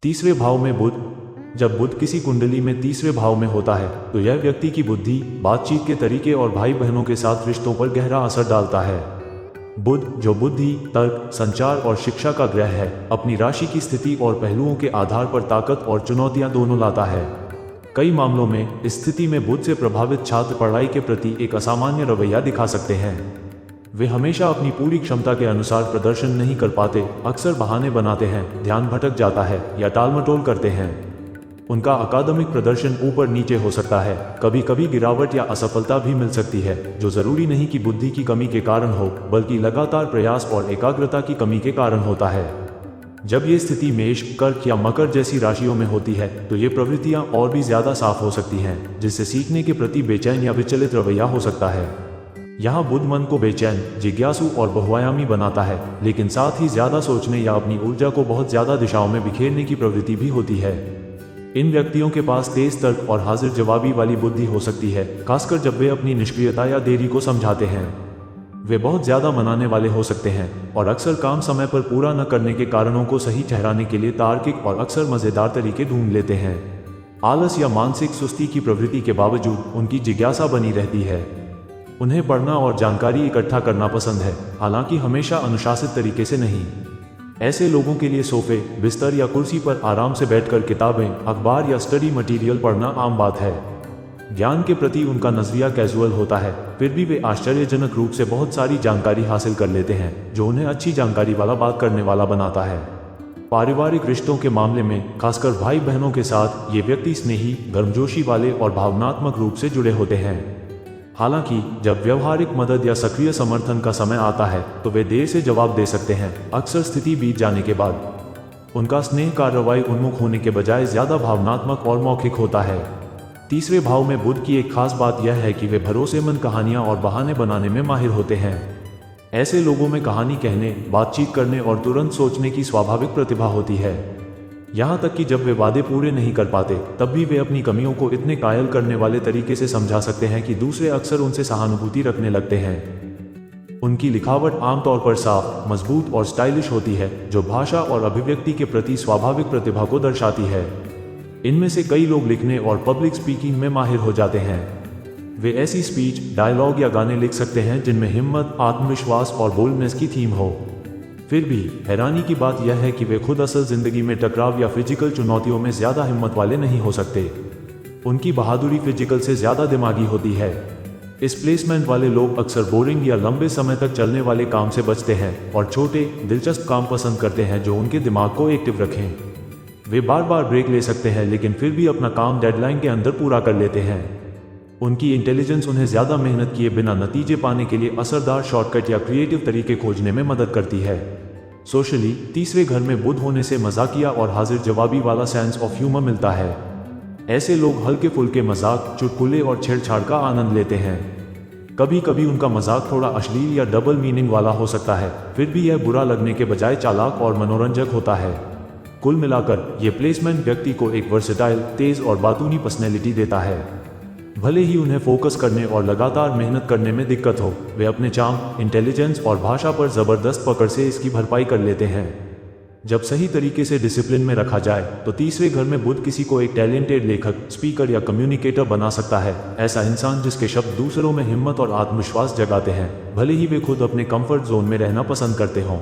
तीसरे भाव में बुध। जब बुध किसी कुंडली में तीसरे भाव में होता है तो यह व्यक्ति की बुद्धि, बातचीत के तरीके और भाई बहनों के साथ रिश्तों पर गहरा असर डालता है। बुध, जो बुद्धि, तर्क, संचार और शिक्षा का ग्रह है, अपनी राशि की स्थिति और पहलुओं के आधार पर ताकत और चुनौतियां दोनों लाता है। कई मामलों में इस स्थिति में बुध से प्रभावित छात्र पढ़ाई के प्रति एक असामान्य रवैया दिखा सकते हैं। वे हमेशा अपनी पूरी क्षमता के अनुसार प्रदर्शन नहीं कर पाते, अक्सर बहाने बनाते हैं, ध्यान भटक जाता है या टालमटोल करते हैं। उनका अकादमिक प्रदर्शन ऊपर नीचे हो सकता है, कभी कभी गिरावट या असफलता भी मिल सकती है, जो जरूरी नहीं कि बुद्धि की कमी के कारण हो, बल्कि लगातार प्रयास और एकाग्रता की कमी के कारण होता है। जब ये स्थिति मेष, कर्क या मकर जैसी राशियों में होती है तो ये प्रवृत्तियां और भी ज्यादा साफ हो सकती हैं, जिससे सीखने के प्रति बेचैन या विचलित रवैया हो सकता है। यहाँ बुध मन को बेचैन, जिज्ञासु और बहुआयामी बनाता है, लेकिन साथ ही ज्यादा सोचने या अपनी ऊर्जा को बहुत ज्यादा दिशाओं में बिखेरने की प्रवृत्ति भी होती है। इन व्यक्तियों के पास तेज तर्क और हाजिर जवाबी वाली बुद्धि हो सकती है, खासकर जब वे अपनी निष्क्रियता या देरी को समझाते हैं। वे बहुत ज्यादा मनाने वाले हो सकते हैं और अक्सर काम समय पर पूरा न करने के कारणों को सही ठहराने के लिए तार्किक और अक्सर मजेदार तरीके ढूंढ लेते हैं। आलस या मानसिक सुस्ती की प्रवृत्ति के बावजूद उनकी जिज्ञासा बनी रहती है। उन्हें पढ़ना और जानकारी इकट्ठा करना पसंद है, हालांकि हमेशा अनुशासित तरीके से नहीं। ऐसे लोगों के लिए सोफे, बिस्तर या कुर्सी पर आराम से बैठकर किताबें, अखबार या स्टडी मटेरियल पढ़ना आम बात है। ज्ञान के प्रति उनका नजरिया कैजुअल होता है, फिर भी वे आश्चर्यजनक रूप से बहुत सारी जानकारी हासिल कर लेते हैं, जो उन्हें अच्छी जानकारी वाला बात करने वाला बनाता है। पारिवारिक रिश्तों के मामले में, खासकर भाई बहनों के साथ, ये व्यक्ति स्नेही, गर्मजोशी वाले और भावनात्मक रूप से जुड़े होते हैं। हालांकि जब व्यवहारिक मदद या सक्रिय समर्थन का समय आता है तो वे देर से जवाब दे सकते हैं, अक्सर स्थिति बीत जाने के बाद। उनका स्नेह कार्रवाई उन्मुख होने के बजाय ज्यादा भावनात्मक और मौखिक होता है। तीसरे भाव में बुध की एक खास बात यह है कि वे भरोसेमंद कहानियां और बहाने बनाने में माहिर होते हैं। ऐसे लोगों में कहानी कहने, बातचीत करने और तुरंत सोचने की स्वाभाविक प्रतिभा होती है। यहाँ तक कि जब वे वादे पूरे नहीं कर पाते, तब भी वे अपनी कमियों को इतने कायल करने वाले तरीके से समझा सकते हैं कि दूसरे अक्सर उनसे सहानुभूति रखने लगते हैं। उनकी लिखावट आमतौर पर साफ, मजबूत और स्टाइलिश होती है, जो भाषा और अभिव्यक्ति के प्रति स्वाभाविक प्रतिभा को दर्शाती है। इनमें से कई लोग लिखने और पब्लिक स्पीकिंग में माहिर हो जाते हैं। वे ऐसी स्पीच, डायलॉग या गाने लिख सकते हैं जिनमें हिम्मत, आत्मविश्वास और बोल्डनेस की थीम हो। फिर भी हैरानी की बात यह है कि वे खुद असल जिंदगी में टकराव या फिजिकल चुनौतियों में ज्यादा हिम्मत वाले नहीं हो सकते। उनकी बहादुरी फिजिकल से ज्यादा दिमागी होती है। इस प्लेसमेंट वाले लोग अक्सर बोरिंग या लंबे समय तक चलने वाले काम से बचते हैं और छोटे, दिलचस्प काम पसंद करते हैं जो उनके दिमाग को एक्टिव रखें। वे बार बार ब्रेक ले सकते हैं, लेकिन फिर भी अपना काम डेडलाइन के अंदर पूरा कर लेते हैं। उनकी इंटेलिजेंस उन्हें ज्यादा मेहनत किए बिना नतीजे पाने के लिए असरदार शॉर्टकट या क्रिएटिव तरीके खोजने में मदद करती है। सोशली, तीसरे घर में बुध होने से मजाकिया और हाजिर जवाबी वाला सेंस ऑफ ह्यूमर मिलता है। ऐसे लोग हल्के फुल्के मजाक, चुटकुले और छेड़छाड़ का आनंद लेते हैं। कभी कभी उनका मजाक थोड़ा अश्लील या डबल मीनिंग वाला हो सकता है, फिर भी यह बुरा लगने के बजाय चालाक और मनोरंजक होता है। कुल मिलाकर ये प्लेसमेंट व्यक्ति को एक वर्सेटाइल, तेज और बातूनी पर्सनैलिटी देता है। भले ही उन्हें फोकस करने और लगातार मेहनत करने में दिक्कत हो, वे अपने चार्म, इंटेलिजेंस और भाषा पर जबरदस्त पकड़ से इसकी भरपाई कर लेते हैं। जब सही तरीके से डिसिप्लिन में रखा जाए तो तीसरे घर में बुध किसी को एक टैलेंटेड लेखक, स्पीकर या कम्युनिकेटर बना सकता है। ऐसा इंसान जिसके शब्द दूसरों में हिम्मत और आत्मविश्वास जगाते हैं, भले ही वे खुद अपने कंफर्ट जोन में रहना पसंद करते हों।